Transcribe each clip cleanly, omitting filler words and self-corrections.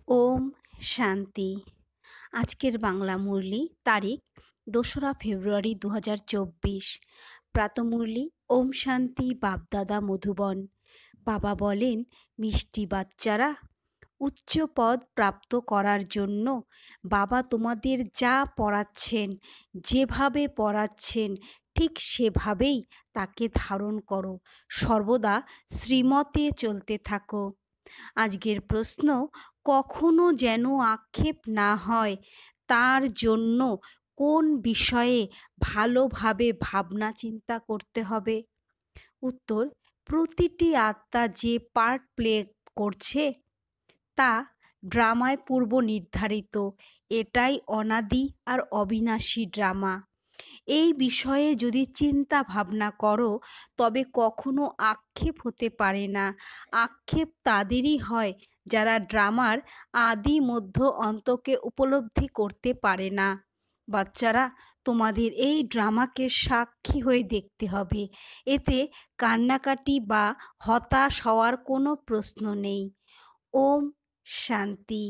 ওম শান্তি। আজকের বাংলা মুরলি তারিখ 2রা ফেব্রুয়ারি 2024। প্রাতঃমুরলি ওম শান্তি বাপদাদা মধুবন। বাবা বলেন, মিষ্টি বাচ্চারা, উচ্চ পদ প্রাপ্ত করার জন্য বাবা তোমাদের যা পড়াচ্ছেন, যেভাবে পড়াচ্ছেন ঠিক সেভাবেই তাকে ধারণ করো। সর্বদা শ্রীমতে চলতে থাকো। আজকের প্রশ্ন, কখনো যেন আক্ষেপ না হয় তার জন্য কোন বিষয়ে ভালোভাবে ভাবনা চিন্তা করতে হবে? উত্তর, প্রতিটি আত্মা যে পার্ট প্লে করছে তা ড্রামায় পূর্ব নির্ধারিত। এটাই অনাদি আর অবিনাশী ড্রামা। এই বিষয়ে যদি চিন্তা ভাবনা করো তবে কখনো আক্ষেপ হতে পারে না। আক্ষেপ তাদেরই হয় যারা ড্রামার আদি মধ্য অন্তকে উপলব্ধি করতে পারে না। বাচ্চারা, তোমাদের এই ড্রামাকে সাক্ষী হয়ে দেখতে হবে। এতে কান্নাকাটি বা হতাশ হওয়ার কোনো প্রশ্ন নেই। ওম শান্তি।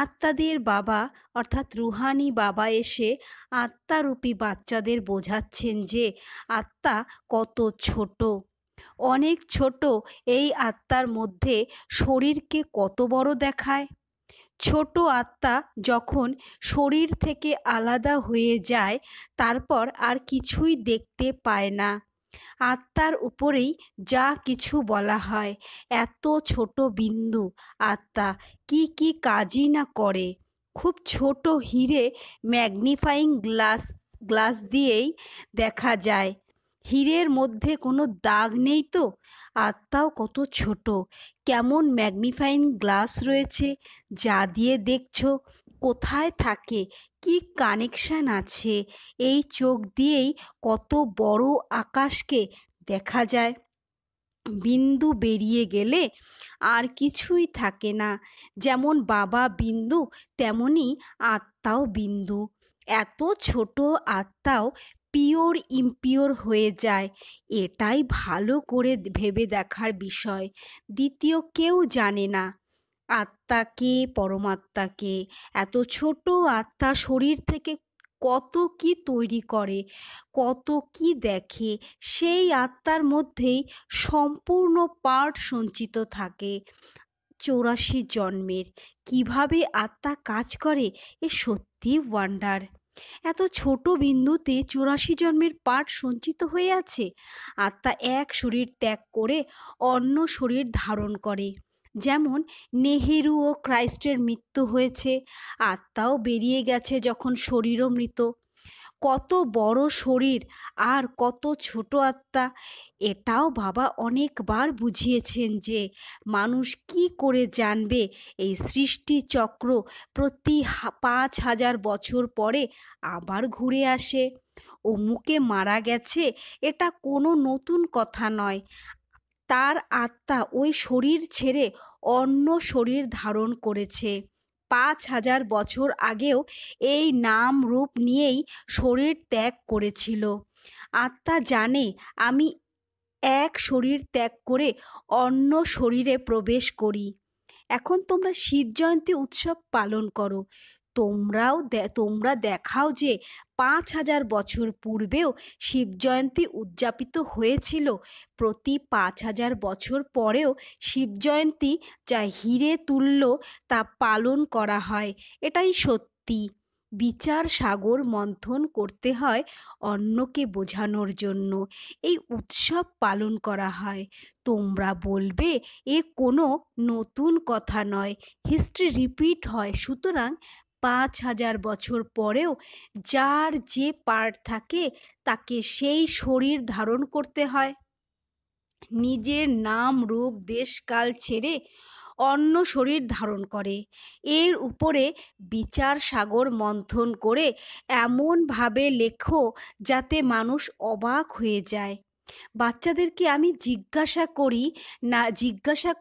আত্মাদের বাবা অর্থাৎ রুহানি বাবা এসে আত্মারূপী বাচ্চাদের বোঝাচ্ছেন যে আত্মা কত ছোট, অনেক ছোট। এই আত্মার মধ্যে শরীরকে কত বড় দেখায়। ছোট আত্মা যখন শরীর থেকে আলাদা হয়ে যায় তারপর আর কিছুই দেখতে পায় না। আত্মার উপরেই যা কিছু বলা হয়। এত ছোট বিন্দু আত্মা কি কি কাজই না করে। খুব ছোট হিরে ম্যাগনিফাইং গ্লাস দিয়েই দেখা যায়। হীরের মধ্যে কোনো দাগ নেই তো। আত্মাও কত ছোট, কেমন ম্যাগনিফাইং গ্লাস রয়েছে যা দিয়ে দেখছো। কোথায় থাকে, কি কানেকশন আছে। এই চোখ দিয়েই কত বড় আকাশকে দেখা যায়। বিন্দু বেরিয়ে গেলে আর কিছুই থাকে না। যেমন বাবা বিন্দু, তেমনি আত্মাও বিন্দু। এত ছোট আত্মাও পিওর ইমপিওর হয়ে যায়। এটাই ভালো করে ভেবে দেখার বিষয়। দ্বিতীয় কেউ জানে না আত্মাকে, পরমাত্মাকে। এত ছোট আত্মা শরীর থেকে কত কি তৈরি করে, কত কি দেখে। সেই আত্মার মধ্যেই সম্পূর্ণ পার্ট সঞ্চিত থাকে 84 জন্মের। কিভাবে আত্মা কাজ করে এ সত্যি ওয়ান্ডার। এত ছোট বিন্দুতে 84 জন্মের পার্ট সঞ্চিত হয়ে আছে। আত্মা এক শরীর ত্যাগ করে অন্য শরীর ধারণ করে। যেমন নেহেরু ও ক্রাইস্টের মৃত্যু হয়েছে, আত্মাও বেরিয়ে গেছে যখন শরীরও মৃত। কত বড় শরীর আর কত ছোট আত্মা। এটাও বাবা অনেকবার বুঝিয়েছেন যে মানুষ কি করে জানবে এই সৃষ্টি চক্র প্রতি 5,000 বছর পরে আবার ঘুরে আসে। অমুকে মারা গেছে, এটা কোনো নতুন কথা নয়। তার আত্মা ওই শরীর ছেড়ে অন্য শরীর ধারণ করেছে। 5,000 বছর আগেও এই নাম রূপ নিয়েই শরীর ত্যাগ করেছিল। আত্মা জানে আমি এক শরীর ত্যাগ করে অন্য শরীরে প্রবেশ করি। এখন তোমরা শিব জয়ন্তী উৎসব পালন করো। তোমরা দেখাও যে 5,000 বছর পূর্বেও শিব জয়ন্তী উদযাপিত হয়েছিল। প্রতি 5,000 বছর পরেও শিব জয়ন্তী যা হিরে তুল্য তা পালন করা হয়। এটাই সত্যি। বিচার সাগর মন্থন করতে হয় অন্যকে বোঝানোর জন্য। এই উৎসব পালন করা হয়। তোমরা বলবে এ কোনো নতুন কথা নয়, হিস্ট্রি রিপিট হয়। সুতরাং 5,000 বছর পরেও যার যে পার্ট থাকে তাকে সেই শরীর ধারণ করতে হয়। নিজের নাম রূপ দেশকাল ছেড়ে অন্য শরীর ধারণ করে। এর উপরে বিচার সাগর মন্থন করে এমনভাবে লেখো যাতে মানুষ অবাক হয়ে যায়। বাচ্চাদেরকে আমি জিজ্ঞাসা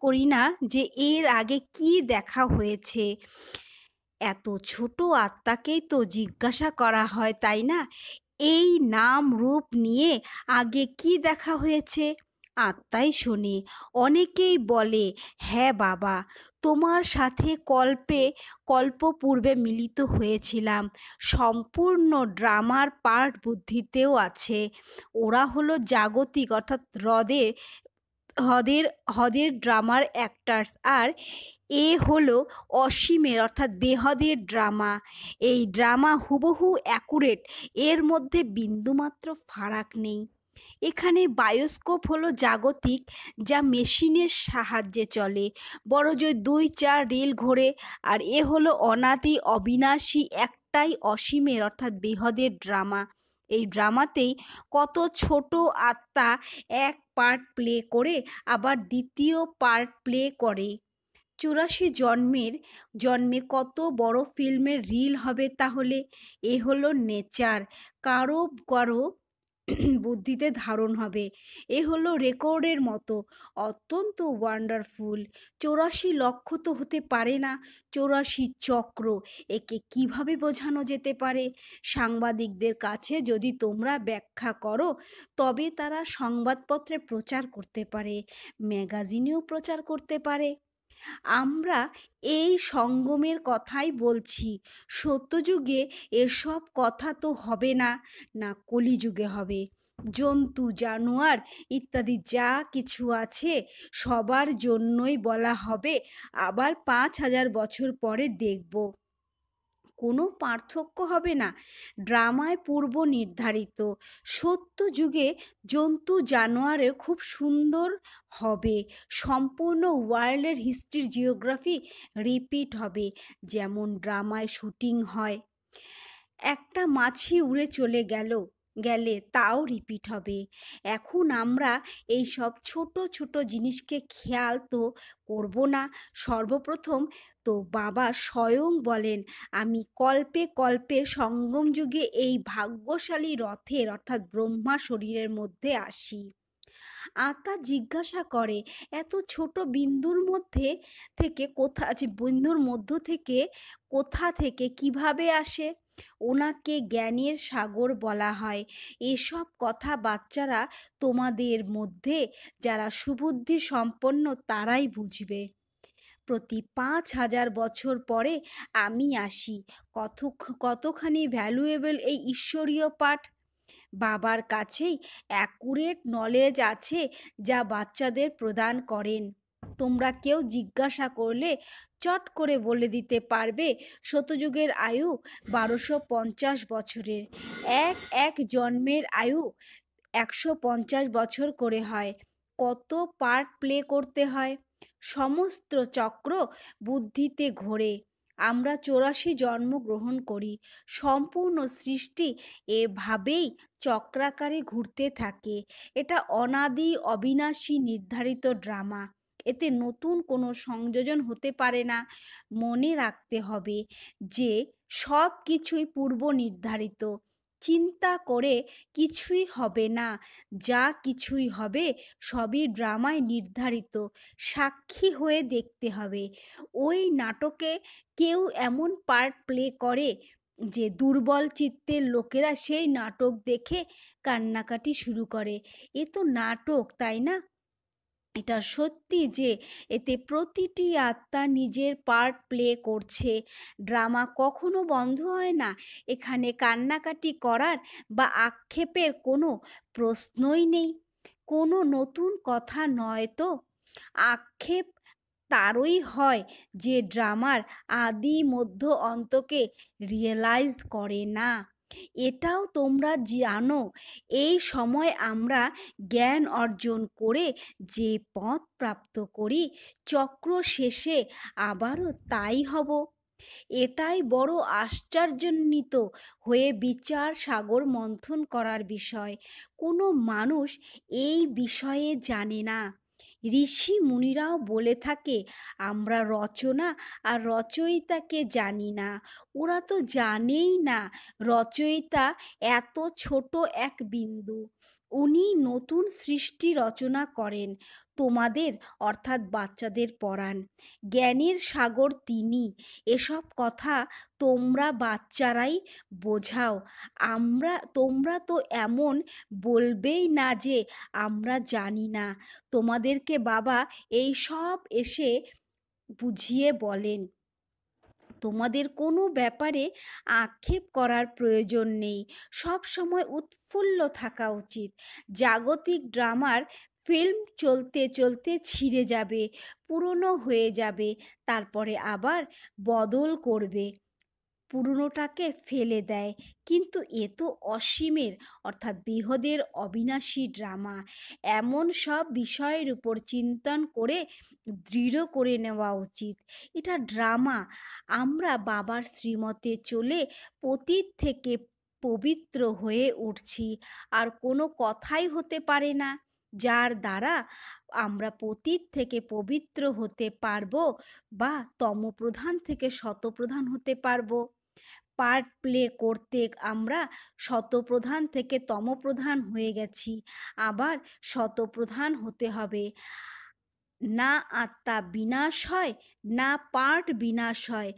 করি না যে এর আগে কি দেখা হয়েছে। এত ছোট আত্মাকেই তো জিজ্ঞাসা করা হয়, তাই না? এই নাম রূপ নিয়ে আগে কি দেখা হয়েছে, আত্মাই শোনে। অনেকেই বলে, হ্যাঁ বাবা, তোমার সাথে কল্পপূর্বে মিলিত হয়েছিলাম। সম্পূর্ণ ড্রামার পার্ট বুদ্ধিতেও আছে। ওরা হলো জাগতিক অর্থাৎ হ্রদের হ্রদের ড্রামার অ্যাক্টার্স, আর এ হলো অসীমের অর্থাৎ বেহদের ড্রামা। এই ড্রামা হুবহু অ্যাকুরেট, এর মধ্যে বিন্দুমাত্র ফারাক নেই। এখানে বায়োস্কোপ হলো জাগতিক, যা মেশিনের সাহায্যে চলে, বড়জোর ২-৪ রিল ঘোরে। আর এ হলো অনাদি অবিনাশী একটাই অসীমের অর্থাৎ বেহদের ড্রামা। এই ড্রামাতেই কত ছোট আত্মা এক পার্ট প্লে করে আবার দ্বিতীয় পার্ট প্লে করে। ৮৪ জন্মে কত বড় ফিল্মের রিল হবে তাহলে। এ হলো নেচার, কারো কারো বুদ্ধিতে ধারণ হবে। এ হলো রেকর্ডের মতো, অত্যন্ত ওয়ান্ডারফুল। ৮৪ লক্ষ তো হতে পারে না, ৮৪ চক্র। একে কিভাবে বোঝানো যেতে পারে? সাংবাদিকদের কাছে যদি তোমরা ব্যাখ্যা করো, তবে তারা সংবাদপত্রে প্রচার করতে পারে, ম্যাগাজিনেও প্রচার করতে পারে। আমরা এই সঙ্গমের কথাই বলছি। সত্যযুগে এসব কথা তো হবে না, না কলিযুগে হবে। জন্তু জানোয়ার ইত্যাদি যা কিছু আছে সবার জন্যই বলা হবে, আবার ৫,০০০ বছর পরে দেখব কোনো পার্থক্য হবে না। ড্রামায় পূর্ব নির্ধারিত। সত্য যুগে জন্তু জানোয়ারে খুব সুন্দর হবে। সম্পূর্ণ ওয়ার্ল্ডের হিস্ট্রি জিওগ্রাফি রিপিট হবে, যেমন ড্রামায় শুটিং হয়। একটা মাছি উড়ে চলে গেলে তাও রিপিট হবে। এখন আমরা এই সব ছোট ছোট জিনিসকে খেয়াল তো করব না। সর্বপ্রথম তো বাবা স্বয়ং বলেন, আমি কল্পে কল্পে সঙ্গম যুগে এই ভাগ্যশালী রথের অর্থাৎ ব্রহ্মা শরীরের মধ্যে আসি। আত্মা জিজ্ঞাসা করে, এত ছোট বিন্দুর মধ্য থেকে কোথা থেকে কিভাবে আসে? ওনাকে জ্ঞানের সাগর বলা হয়। এসব কথা বাচ্চারা তোমাদের মধ্যে যারা সুবুদ্ধি সম্পন্ন তারাই বুঝবে। প্রতি ৫,০০০ বছর পরে আমি আসি। কতখানি ভ্যালুয়েবল এই ঈশ্বরীয় পাঠ! বাবার কাছেই অ্যাকুরেট নলেজ আছে, যা বাচ্চাদের প্রদান করেন। তোমরা কেউ জিজ্ঞাসা করলে চট করে বলে দিতে পারবে সত্যযুগের আয়ু ১২৫০ বছরের। এক জন্মের আয়ু ১৫০ বছর করে হয়। কত পার্ট প্লে করতে হয়? সমস্ত চক্র বুদ্ধিতে ঘোরে। আমরা ৮৪ জন্ম গ্রহণ করি। সম্পূর্ণ সৃষ্টি এভাবেই চক্রাকারে ঘুরতে থাকে। এটা অনাদি অবিনাশী নির্ধারিত ড্রামা। এতে নতুন কোনো সংযোজন হতে পারে না। মনে রাখতে হবে যে সব কিছুই পূর্ব নির্ধারিত। চিন্তা করে কিছুই হবে না, যা কিছুই হবে সবই ড্রামায় নির্ধারিত। সাক্ষী হয়ে দেখতে হবে। ওই নাটকে কেউ এমন পার্ট প্লে করে যে দুর্বল চিত্তের লোকেরা সেই নাটক দেখে কান্নাকাটি শুরু করে। এ তো নাটক, তাই না? এটা সত্যি যে এতে প্রতিটি আত্মা নিজের পার্ট প্লে করছে। ড্রামা কখনো বন্ধ হয় না। এখানে কান্নাকাটি করার বা আক্ষেপের কোনো প্রশ্নই নেই। কোনো নতুন কথা নয় তো। আক্ষেপ তারই হয় যে ড্রামার আদি মধ্য অন্তকে রিয়েলাইজ করে না। এটাও তোমরা জানো, এই সময় আমরা জ্ঞান অর্জন করে যে পথ প্রাপ্ত করি, চক্র শেষে আবারও তাই হব। এটাই বড় আশ্চর্যান্বিত হয়ে বিচার সাগর মন্থন করার বিষয়। কোনো মানুষ এই বিষয়ে জানে না। ঋষি মুনিরাও বলে থাকে, আমরা রচনা আর রচয়িতাকে জানি না। ওরা তো জানেই না রচয়িতা এত ছোট এক বিন্দু। উনি নতুন সৃষ্টি রচনা করেন, তোমাদের অর্থাৎ বাচ্চাদের পড়ান। জ্ঞানের সাগর তিনি। এসব কথা তোমরা বাচ্চারাই বোঝাও। তোমরা তো এমন বলবেই না যে আমরা জানি না। তোমাদেরকে বাবা এই সব এসে বুঝিয়ে বলেন। তোমাদের কোনো ব্যাপারে আক্ষেপ করার প্রয়োজন নেই। সব সময় উৎফুল্ল থাকা উচিত। জাগতিক ড্রামার ফিল্ম চলতে চলতে ছিঁড়ে যাবে, পুরনো হয়ে যাবে, তারপরে আবার বদল করবে, পুরনোটাকে ফেলে দেয়। কিন্তু এ তো অসীমের অর্থাৎ বৃহদের অবিনাশী ড্রামা। এমন সব বিষয়ের উপর চিন্তন করে দৃঢ় করে নেওয়া উচিত। এটা ড্রামা। আমরা বাবার শ্রীমতে চলে পতীত থেকে পবিত্র হয়ে উঠছি। আর কোনো কথাই হতে পারে না যার দ্বারা আমরা পতীত থেকে পবিত্র হতে পারবো বা তমপ্রধান থেকে শতপ্রধান হতে পারবো। পার্ট প্লে করতে আমরা শতপ্রধান থেকে তমপ্রধান হয়ে গেছি, আবার শতপ্রধান হতে হবে। না আত্মা বিনাশ হয়, না পার্ট বিনাশ হয়,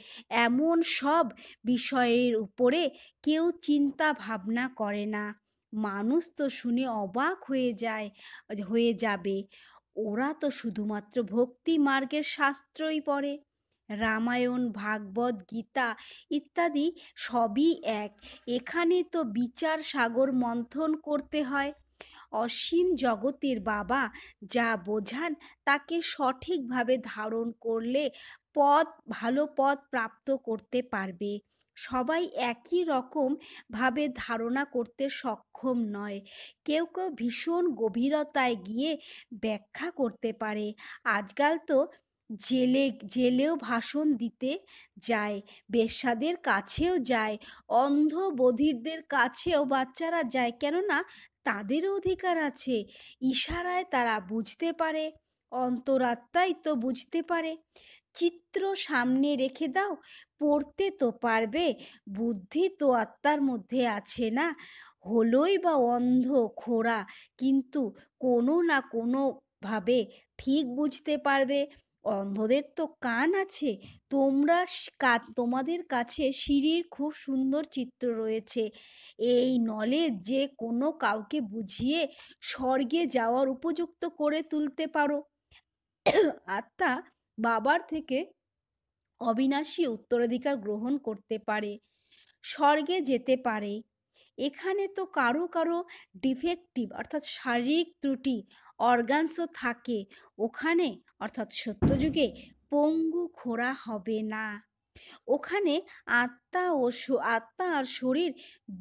এমন সব বিষয়ের উপরে কেউ চিন্তা ভাবনা করে না। মানুষ তো শুনে অবাক হয়ে যাবে। ওরা তো শুধুমাত্র ভক্তি মার্গের শাস্ত্রই পড়ে। রামায়ণ, ভাগবত, গীতা ইত্যাদি সবই এক। এখানে তো বিচার সাগর মন্থন করতে হয়। অসীম জগতের বাবা যা বোঝান তাকে সঠিকভাবে ধারণ করলে ভালো পথ প্রাপ্ত করতে পারবে। সবাই একই রকম ভাবে ধারণা করতে সক্ষম নয়। কেউ কেউ ভীষণ গভীরতায় গিয়ে ব্যাখ্যা করতে পারে। আজকাল তো জেলেও ভাষণ দিতে যায়, বেশ্যাদের কাছেও যায়, অন্ধ বধিরদের কাছেও বাচ্চারা যায়। কেননা তাদেরও অধিকার আছে। ইশারায় তারা বুঝতে পারে, অন্তরাত্মাই তো বুঝতে পারে। চিত্র সামনে রেখে দাও, পড়তে তো পারবে। বুদ্ধি তো আত্মার মধ্যে আছে না? হলোই বা অন্ধ খোড়া, কিন্তু কোনো না কোনো ভাবে ঠিক বুঝতে পারবে। অন্ধদের তো কান আছে। তোমাদের কাছে সিঁড়ির খুব সুন্দর চিত্র রয়েছে। এই নলেজ যে কোনো কাউকে বুঝিয়ে স্বর্গে যাওয়ার উপযুক্ত করে তুলতে পারো। আত্মা বাবার থেকে অবিনাশী উত্তরাধিকার গ্রহণ করতে পারে, স্বর্গে যেতে পারে। এখানে তো কারো কারো ডিফেক্টিভ অর্থাৎ শারীরিক ত্রুটি অর্গানসও থাকে। ওখানে অর্থাৎ সত্যযুগে পঙ্গু খোড়া হবে না। ওখানে আত্মা আর শরীর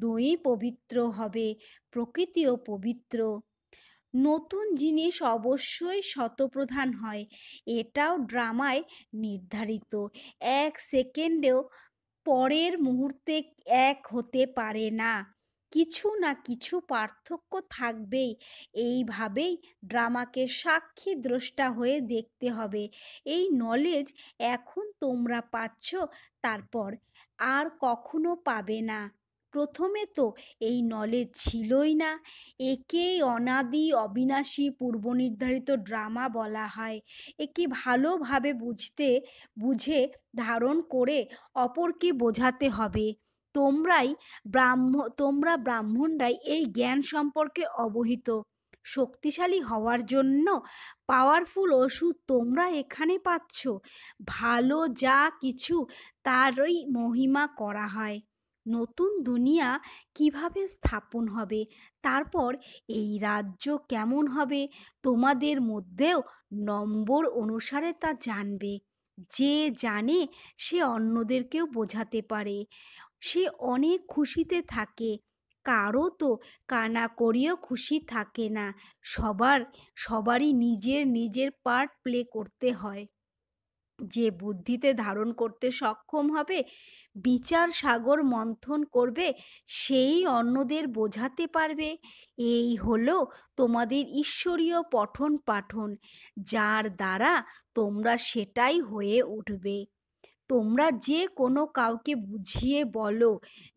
দুই পবিত্র হবে, প্রকৃতিও পবিত্র। নতুন জিনিস অবশ্যই শতপ্রধান হয়, এটাও ড্রামায় নির্ধারিত। এক সেকেন্ডেও পরের মুহূর্তে এক হতে পারে না, কিছু না কিছু পার্থক্য থাকবেই। এইভাবেই ড্রামাকে সাক্ষী দ্রষ্টা হয়ে দেখতে হবে। এই নলেজ এখন তোমরা পাচ্ছ, তারপর আর কখনো পাবে না। প্রথমে তো এই নলেজ ছিলই না। একেই অনাদি অবিনাশী পূর্বনির্ধারিত ড্রামা বলা হয়। একে ভালোভাবে বুঝে ধারণ করে অপরকে বোঝাতে হবে। তোমরা ব্রাহ্মণরাই এই জ্ঞান সম্পর্কে অবহিত। শক্তিশালী হওয়ার জন্য পাওয়ারফুল ওষুধ তোমরা এখানে পাচ্ছ। ভালো যা কিছু তারই মহিমা করা হয়। নতুন দুনিয়া কিভাবে স্থাপন হবে, তারপর এই রাজ্য কেমন হবে, তোমাদের মধ্যেও নম্বর অনুসারে তা জানবে। যে জানে সে অন্যদেরকেও বোঝাতে পারে, সে অনেক খুশিতে থাকে। কারো তো কানা করিও খুশি থাকে না। সবারই নিজের নিজের পার্ট প্লে করতে হয়। যে বুদ্ধিতে ধারণ করতে সক্ষম হবে, বিচার সাগর মন্থন করবে, সেই অন্যদের বোঝাতে পারবে। এই হলো তোমাদের ঈশ্বরীয় পঠন পাঠন, যার দ্বারা তোমরা সেটাই হয়ে উঠবে। তোমরা যে কোনো কাউকে বুঝিয়ে বলো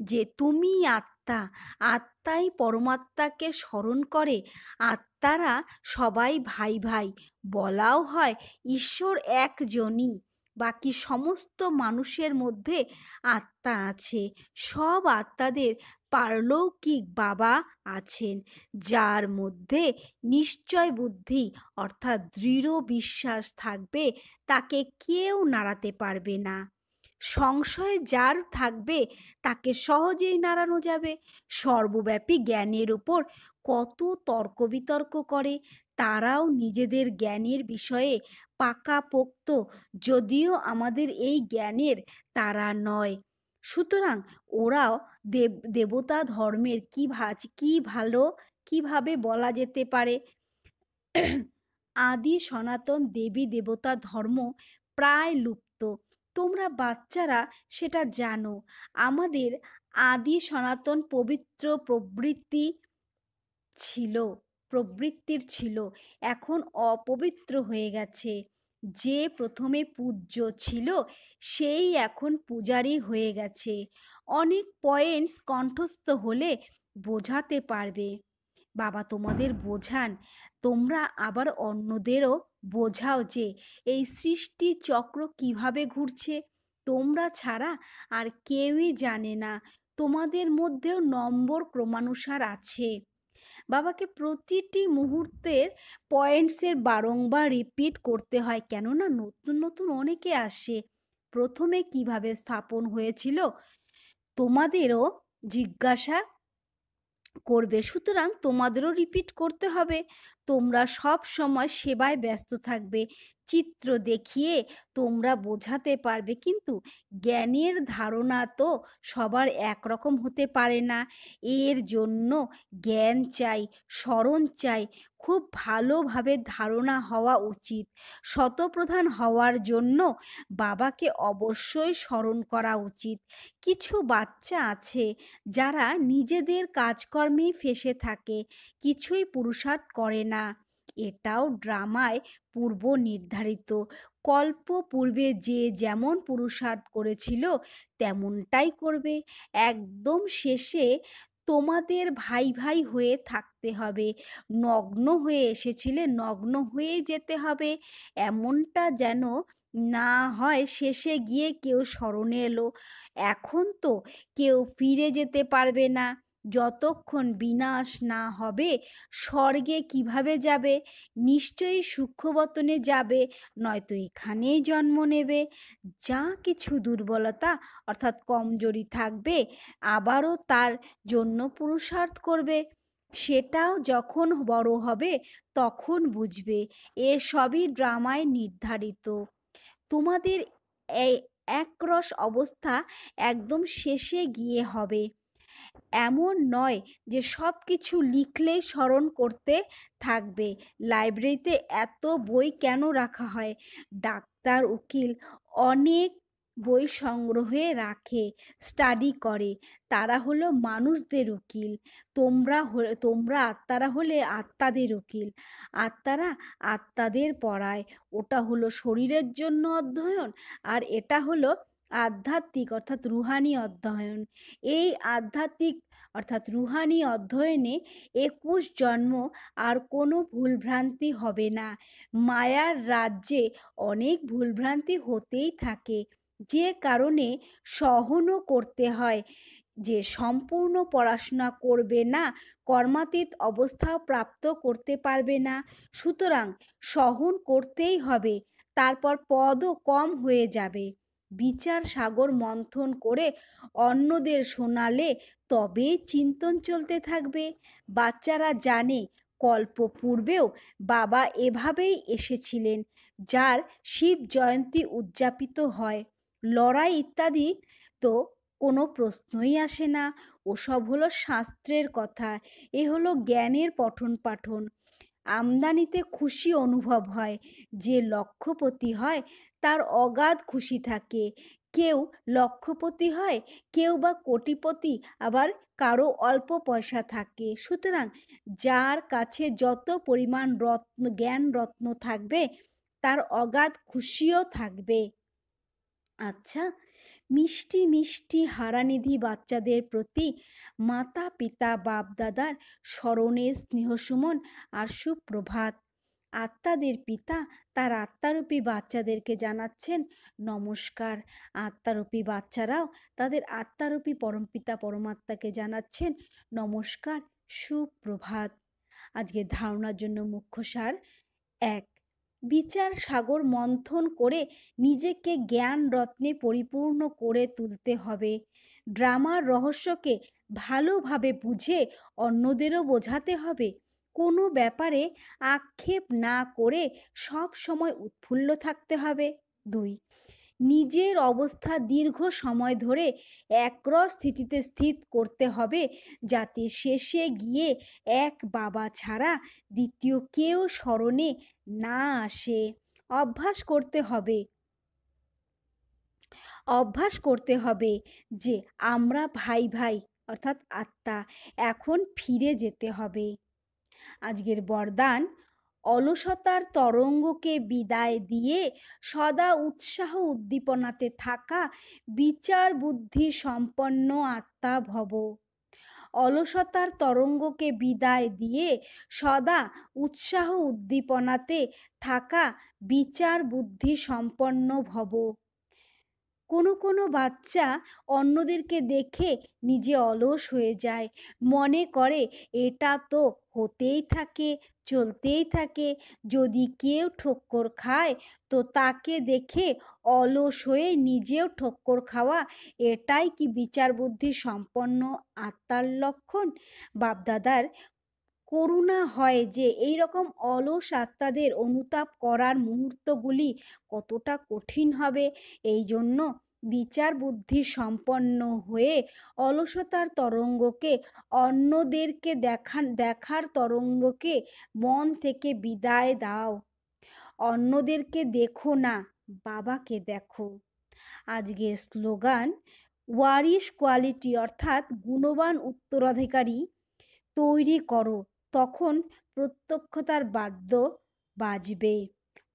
যে তুমি আত্মা, আত্মাই পরমাত্মাকে স্মরণ করে। আত্মারা সবাই ভাই ভাই, বলাও হয় ঈশ্বর একজনই, বাকি সমস্ত মানুষের মধ্যে আত্মা আছে। সব আত্মাদের পারলৌকিক বাবা আছেন, যার মধ্যে নিশ্চয় বুদ্ধি অর্থাৎ দৃঢ় বিশ্বাস থাকবে, তাকে কেউ নাড়াতে পারবে না। সংশয় যার থাকবে তাকে সহজেই নাড়ানো যাবে। সর্বব্যাপী জ্ঞানের উপর কত তর্ক বিতর্ক করে, তারাও নিজেদের জ্ঞানের বিষয়ে পাকাপোক্ত, যদিও আমাদের এই জ্ঞানের তারা নয়। সুতরাং ওরাও দেবতা ধর্মের কিভাবে বলা যেতে পারে আদি সনাতন দেবী দেবতা ধর্ম প্রায় লুপ্ত। তোমরা বাচ্চারা সেটা জানো। আমাদের আদি সনাতন পবিত্র ছিল প্রবৃত্তির ছিল, এখন অপবিত্র হয়ে গেছে। যে প্রথমে পূজ্য ছিল সেই এখন পূজারী হয়ে গেছে। অনেক পয়েন্টস কণ্ঠস্থ হলে বোঝাতে পারবে। বাবা তোমাদের বোঝান, তোমরা আবার অন্যদেরও বোঝাও যে এই সৃষ্টি চক্র কিভাবে ঘুরছে। তোমরা ছাড়া আর কেউই জানে না। তোমাদের মধ্যেও নম্বর ক্রমানুসার আছে। বাবাকে প্রতিটি মুহূর্তের পয়েন্টসের বারংবার রিপিট করতে হয়, কেননা নতুন নতুন অনেকে আসে। প্রথমে কিভাবে স্থাপন হয়েছিল তোমাদেরও জিজ্ঞাসা করবে, সুতরাং তোমাদেরও রিপিট করতে হবে। তোমরা সব সময় সেবায় ব্যস্ত থাকবে। চিত্র দেখিয়ে তোমরা বোঝাতে পারবে, কিন্তু জ্ঞানের ধারণা তো সবার একরকম হতে পারে না। এর জন্য জ্ঞান চাই, স্মরণ চাই, খুব ভালোভাবে ধারণা হওয়া উচিত। শতপ্রধান হওয়ার জন্য বাবাকে অবশ্যই স্মরণ করা উচিত। কিছু বাচ্চা আছে যারা নিজেদের কাজকর্মেই ফেঁসে থাকে, কিছুই পুরুষার্থ করে না। এটাও ড্রামায় পূর্ব নির্ধারিত। কল্প পূর্বে যে যেমন পুরুষার্থ করেছিল তেমনটাই করবে। একদম শেষে তোমাদের ভাই ভাই হয়ে থাকতে হবে। নগ্ন হয়ে এসেছিলে, নগ্ন হয়ে যেতে হবে। এমনটা যেন না হয় শেষে গিয়ে কেউ স্মরণে এলো। এখন তো কেউ ফিরে যেতে পারবে না। যতক্ষণ বিনাশ না হবে স্বর্গে কিভাবে যাবে? নিশ্চয়ই সূক্ষ্মবতনে যাবে, নয়তো এখানেই জন্ম নেবে। যা কিছু দুর্বলতা অর্থাৎ কমজোরি থাকবে আবারও তার জন্য পুরুষার্থ করবে। সেটাও যখন বড় হবে তখন বুঝবে। এসবই ড্রামায় নির্ধারিত। তোমাদের এই একরস অবস্থা একদম শেষে গিয়ে হবে। এমন নয় যে সব কিছু লিখলেই স্মরণ করতে থাকবে। লাইব্রেরিতে এত বই কেন রাখা হয়? ডাক্তার, উকিল অনেক বই সংগ্রহে রাখে, স্টাডি করে। তারা হলো মানুষদের উকিল। তোমরা আত্মারা হলে আত্মাদের উকিল। আত্মারা আত্মাদের পড়ায়। ওটা হলো শরীরের জন্য অধ্যয়ন, আর এটা হলো আধ্যাত্মিক অর্থাৎ রুহানি অধ্যয়ন। এই আধ্যাত্মিক অর্থাৎ রুহানি অধ্যয়নে 21 জন্ম আর কোনো ভুলভ্রান্তি হবে না। মায়ার রাজ্যে অনেক ভুলভ্রান্তি হতেই থাকে, যে কারণে সহনও করতে হয়। যে সম্পূর্ণ পড়াশোনা করবে না, কর্মাতীত অবস্থাও প্রাপ্ত করতে পারবে না। সুতরাং সহন করতেই হবে, তারপর পদও কম হয়ে যাবে। বিচার সাগর মন্থন করে অন্যদের শোনালে তবেই চিন্তন চলতে থাকবে। বাচ্চারা জানে কল্প পূর্বেও বাবা এভাবেই এসেছিলেন, যার শিব জয়ন্তী উদযাপিত হয়। লড়াই ইত্যাদি তো কোনো প্রশ্নই আসে না। ওসব হলো শাস্ত্রের কথা। এ হলো জ্ঞানের পঠন পাঠন। আমদানিতে খুশি অনুভব হয়। যে লক্ষপতি হয় তার অগাধ খুশি থাকে। কেউ লক্ষপতি হয়, কেউ বা কোটিপতি, আবার কারো অল্প পয়সা থাকে। সুতরাং যার কাছে যত পরিমাণ জ্ঞান রত্ন থাকবে তার অগাধ খুশিও থাকবে। আচ্ছা, মিষ্টি মিষ্টি হারানিধি বাচ্চাদের প্রতি মাতা পিতা বাপ দাদার স্মরণে স্নেহসুমন আর সুপ্রভাত। আত্মাদের পিতা তার আত্মারূপী বাচ্চাদেরকে জানাচ্ছেন নমস্কার। আত্মারূপী বাচ্চারাও তাদের আত্মারূপী পরমপিতা পরমাত্মাকে জানাচ্ছেন নমস্কার, সুপ্রভাত। আজকে ধারণার জন্য মুখ্য সার: ১. বিচার সাগর মন্থন করে নিজেকে জ্ঞান রত্নে পরিপূর্ণ করে তুলতে হবে। ড্রামার রহস্যকে ভালোভাবে বুঝে অন্যদেরও বোঝাতে হবে। কোনো ব্যাপারে আক্ষেপ না করে সব সময় উৎফুল্ল থাকতে হবে। ২. নিজের অবস্থা দীর্ঘ সময় ধরে একরস স্থিতিতে স্থির করতে হবে, যাতে শেষে গিয়ে এক বাবা ছাড়া দ্বিতীয় কেউ স্মরণে না আসে। অভ্যাস করতে হবে যে আমরা ভাই ভাই অর্থাৎ আত্মা, এখন ফিরে যেতে হবে। আজকের বরদান: অলসতার তরঙ্গকে বিদায় দিয়ে সদা উৎসাহ উদ্দীপনাতে থাকা বিচার বুদ্ধি সম্পন্ন আত্মা ভব। অলসতার তরঙ্গকে বিদায় দিয়ে সদা উৎসাহ উদ্দীপনাতে থাকা বিচার বুদ্ধি সম্পন্ন ভব। কোনো কোনো বাচ্চা অন্যদেরকে দেখে নিজে অলস হয়ে যায়, মনে করে এটা তো হতেই থাকে, চলতেই থাকে, যদি কেউ ঠক্কর খায় তো তাকে দেখে অলস হয়ে নিজেও ঠক্কর খাওয়া, এটাই কি বিচার বুদ্ধি সম্পন্ন আত্মার লক্ষণ? বাপদাদার করুণা হয় যে এই রকম অলস আত্মাদের অনুতাপ করার মুহূর্তগুলি কতটা কঠিন হবে। এই জন্য বিচার বুদ্ধি সম্পন্ন হয়ে অলসতার তরঙ্গকে, অন্যদেরকে দেখার তরঙ্গকে মন থেকে বিদায় দাও। অন্যদেরকে দেখো না, বাবাকে দেখো। আজকের স্লোগান: ওয়ারিশ কোয়ালিটি অর্থাৎ গুণবান উত্তরাধিকারী তৈরি করো, তখন প্রত্যক্ষতার বাদ্য বাজবে।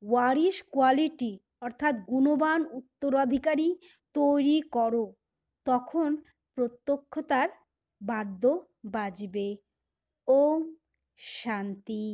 ওয়ারিশ কোয়ালিটি অর্থাৎ গুণবান উত্তরাধিকারী তৈরি করো, তখন প্রত্যক্ষতার বাদ্য বাজবে। ওম শান্তি।